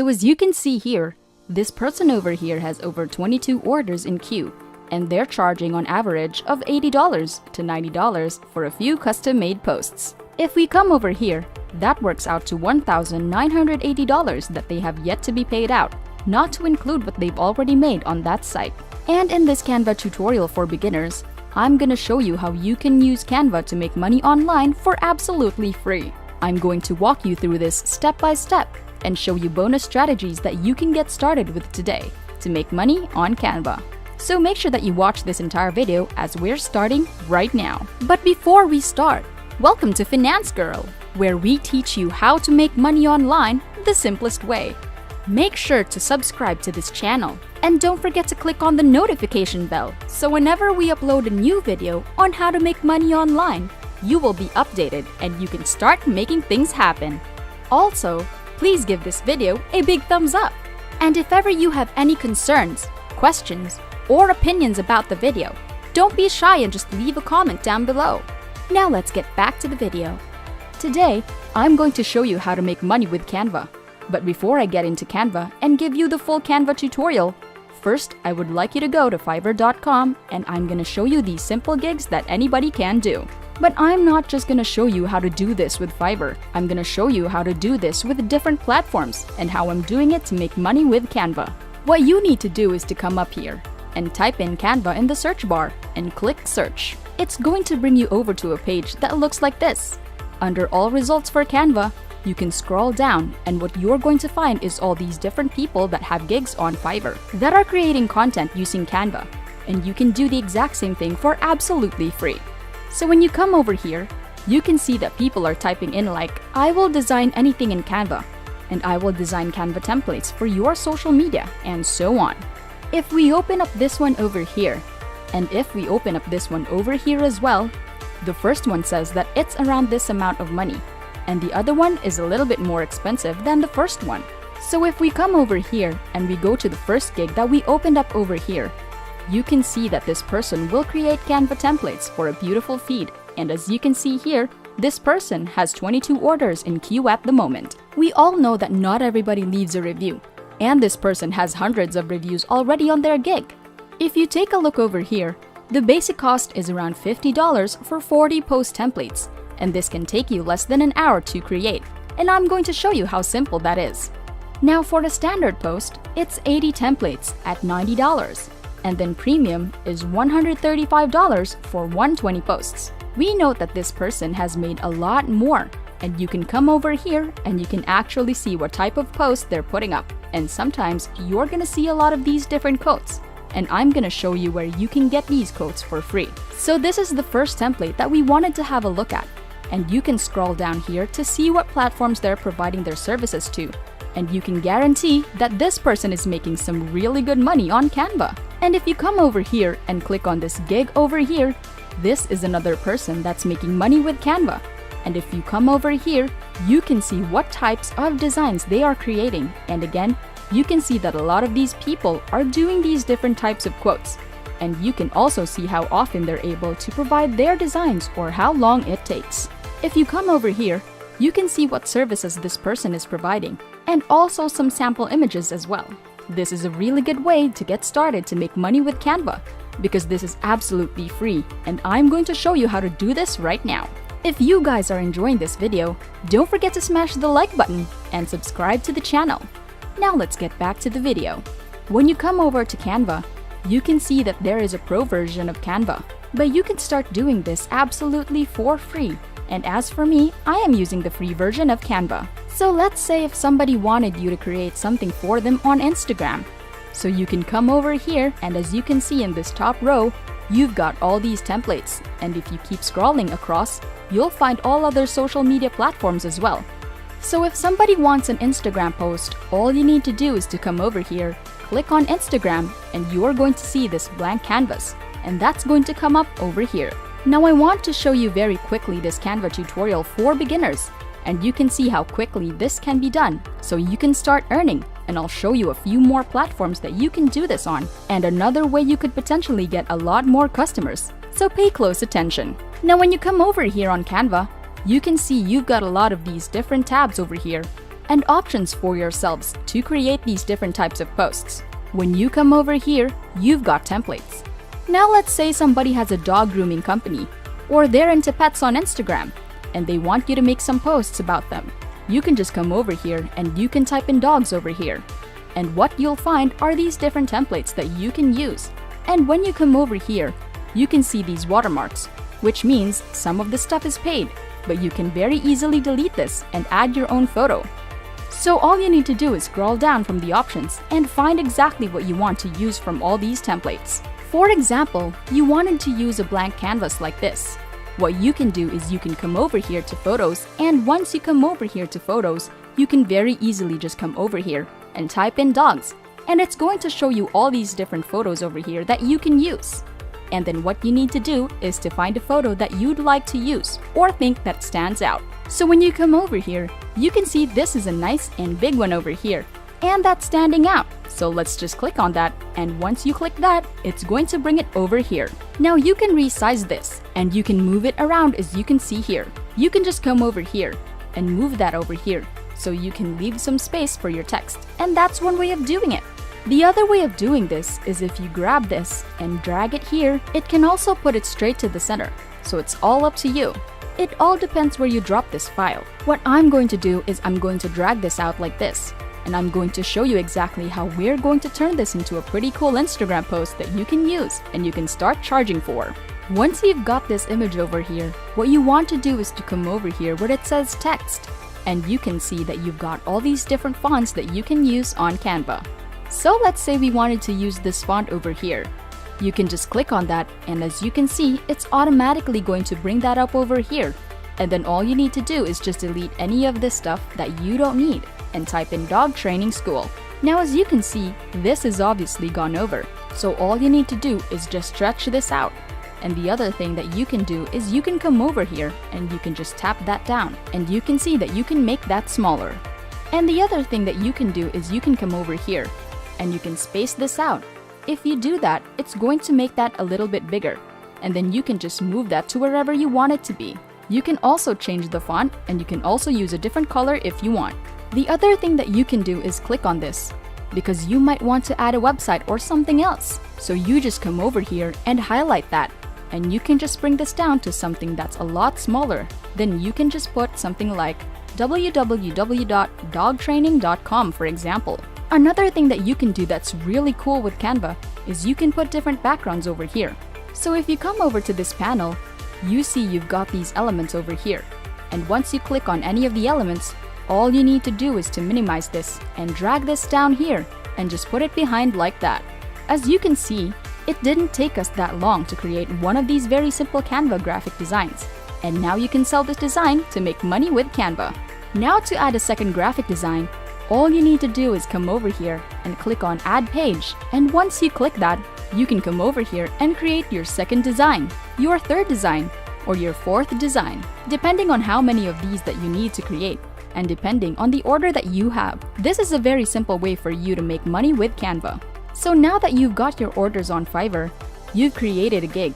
So as you can see here, this person over here has over 22 orders in queue, and they're charging on average of $80 to $90 for a few custom-made posts. If we come over here, that works out to $1,980 that they have yet to be paid out, not to include what they've already made on that site. And in this Canva tutorial for beginners, I'm gonna show you how you can use Canva to make money online for absolutely free. I'm going to walk you through this step by step and show you bonus strategies that you can get started with today to make money on Canva. So make sure that you watch this entire video as we're starting right now. But before we start, welcome to Finance Girl, where we teach you how to make money online the simplest way. Make sure to subscribe to this channel and don't forget to click on the notification bell so whenever we upload a new video on how to make money online, you will be updated and you can start making things happen. Also, please give this video a big thumbs up. And if ever you have any concerns, questions, or opinions about the video, don't be shy and just leave a comment down below. Now let's get back to the video. Today, I'm going to show you how to make money with Canva. But before I get into Canva and give you the full Canva tutorial, first I would like you to go to Fiverr.com and I'm gonna show you these simple gigs that anybody can do. But I'm not just gonna show you how to do this with Fiverr. I'm gonna show you how to do this with different platforms and how I'm doing it to make money with Canva. What you need to do is to come up here and type in Canva in the search bar and click search. It's going to bring you over to a page that looks like this. Under all results for Canva, you can scroll down and what you're going to find is all these different people that have gigs on Fiverr that are creating content using Canva. And you can do the exact same thing for absolutely free. So when you come over here, you can see that people are typing in like, I will design anything in Canva, and I will design Canva templates for your social media, and so on. If we open up this one over here, and if we open up this one over here as well, the first one says that it's around this amount of money, and the other one is a little bit more expensive than the first one. So if we come over here and we go to the first gig that we opened up over here, you can see that this person will create Canva templates for a beautiful feed. And as you can see here, this person has 22 orders in queue at the moment. We all know that not everybody leaves a review, and this person has hundreds of reviews already on their gig. If you take a look over here, the basic cost is around $50 for 40 post templates, and this can take you less than an hour to create, and I'm going to show you how simple that is. Now for a standard post, it's 80 templates at $90, and then premium is $135 for 120 posts. We note that this person has made a lot more, and you can come over here and you can actually see what type of post they're putting up, and sometimes you're gonna see a lot of these different quotes. And I'm gonna show you where you can get these quotes for free. So this is the first template that we wanted to have a look at. And you can scroll down here to see what platforms they're providing their services to. And you can guarantee that this person is making some really good money on Canva. And if you come over here and click on this gig over here, this is another person that's making money with Canva. And if you come over here, you can see what types of designs they are creating. And again, you can see that a lot of these people are doing these different types of quotes. And you can also see how often they're able to provide their designs or how long it takes. If you come over here, you can see what services this person is providing, and also some sample images as well. This is a really good way to get started to make money with Canva, because this is absolutely free, and I'm going to show you how to do this right now. If you guys are enjoying this video, don't forget to smash the like button and subscribe to the channel. Now let's get back to the video. When you come over to Canva, you can see that there is a pro version of Canva, but you can start doing this absolutely for free. And as for me, I am using the free version of Canva. So let's say if somebody wanted you to create something for them on Instagram. So you can come over here, and as you can see in this top row, you've got all these templates. And if you keep scrolling across, you'll find all other social media platforms as well. So if somebody wants an Instagram post, all you need to do is to come over here, click on Instagram, and you're going to see this blank canvas. And that's going to come up over here. Now I want to show you very quickly this Canva tutorial for beginners, and you can see how quickly this can be done, so you can start earning, and I'll show you a few more platforms that you can do this on, and another way you could potentially get a lot more customers, so pay close attention. Now when you come over here on Canva, you can see you've got a lot of these different tabs over here, and options for yourselves to create these different types of posts. When you come over here, you've got templates. Now let's say somebody has a dog grooming company, or they're into pets on Instagram, and they want you to make some posts about them. You can just come over here and you can type in dogs over here. And what you'll find are these different templates that you can use. And when you come over here, you can see these watermarks, which means some of the stuff is paid, but you can very easily delete this and add your own photo. So all you need to do is scroll down from the options and find exactly what you want to use from all these templates. For example, you wanted to use a blank canvas like this. What you can do is you can come over here to photos, and once you come over here to photos, you can very easily just come over here and type in dogs, and it's going to show you all these different photos over here that you can use. And then what you need to do is to find a photo that you'd like to use or think that stands out. So when you come over here, you can see this is a nice and big one over here, and that's standing out. So let's just click on that, and once you click that, it's going to bring it over here. Now you can resize this, and you can move it around as you can see here. You can just come over here and move that over here, so you can leave some space for your text, and that's one way of doing it. The other way of doing this is if you grab this and drag it here, it can also put it straight to the center, so it's all up to you. It all depends where you drop this file. What I'm going to do is I'm going to drag this out like this, and I'm going to show you exactly how we're going to turn this into a pretty cool Instagram post that you can use and you can start charging for. Once you've got this image over here, what you want to do is to come over here where it says text, and you can see that you've got all these different fonts that you can use on Canva. So let's say we wanted to use this font over here. You can just click on that, and as you can see, it's automatically going to bring that up over here. And then all you need to do is just delete any of this stuff that you don't need and type in dog training school. Now as you can see, this is obviously gone over. So all you need to do is just stretch this out. And the other thing that you can do is you can come over here and you can just tap that down, and you can see that you can make that smaller. And the other thing that you can do is you can come over here and you can space this out. If you do that, it's going to make that a little bit bigger, and then you can just move that to wherever you want it to be. You can also change the font, and you can also use a different color if you want. The other thing that you can do is click on this, because you might want to add a website or something else. So you just come over here and highlight that, and you can just bring this down to something that's a lot smaller. Then you can just put something like www.dogtraining.com, for example. Another thing that you can do that's really cool with Canva is you can put different backgrounds over here. So if you come over to this panel, you see you've got these elements over here. And once you click on any of the elements, all you need to do is to minimize this and drag this down here and just put it behind like that. As you can see, it didn't take us that long to create one of these very simple Canva graphic designs. And now you can sell this design to make money with Canva. Now to add a second graphic design, all you need to do is come over here and click on Add Page. And once you click that, you can come over here and create your second design, your third design, or your fourth design, depending on how many of these that you need to create, and depending on the order that you have. This is a very simple way for you to make money with Canva. So now that you've got your orders on Fiverr, you've created a gig,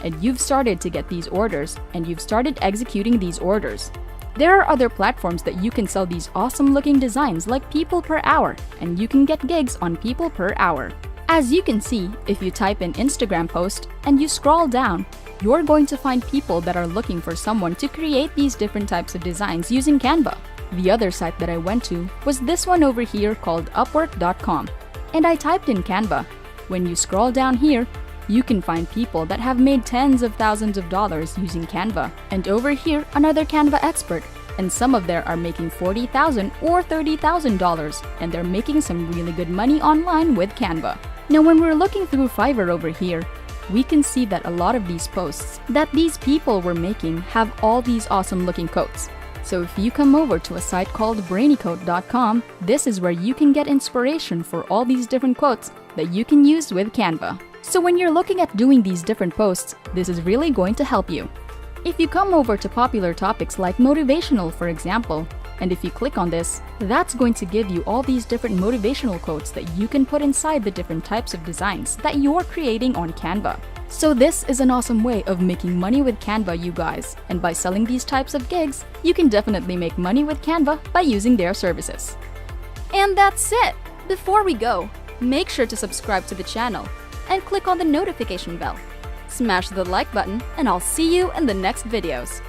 and you've started to get these orders, and you've started executing these orders. There are other platforms that you can sell these awesome looking designs like people per hour, and you can get gigs on people per hour. As you can see, if you type in Instagram post and you scroll down, you're going to find people that are looking for someone to create these different types of designs using Canva. The other site that I went to was this one over here called Upwork.com, and I typed in Canva. When you scroll down here, you can find people that have made tens of thousands of dollars using Canva. And over here, another Canva expert, and some of them are making $40,000 or $30,000, and they're making some really good money online with Canva. Now when we're looking through Fiverr over here, we can see that a lot of these posts that these people were making have all these awesome looking quotes. So if you come over to a site called brainyquote.com, this is where you can get inspiration for all these different quotes that you can use with Canva. So when you're looking at doing these different posts, this is really going to help you. If you come over to popular topics like motivational, for example, and if you click on this, that's going to give you all these different motivational quotes that you can put inside the different types of designs that you're creating on Canva. So this is an awesome way of making money with Canva, you guys. And by selling these types of gigs, you can definitely make money with Canva by using their services. And that's it! Before we go, make sure to subscribe to the channel and click on the notification bell. Smash the like button and I'll see you in the next videos.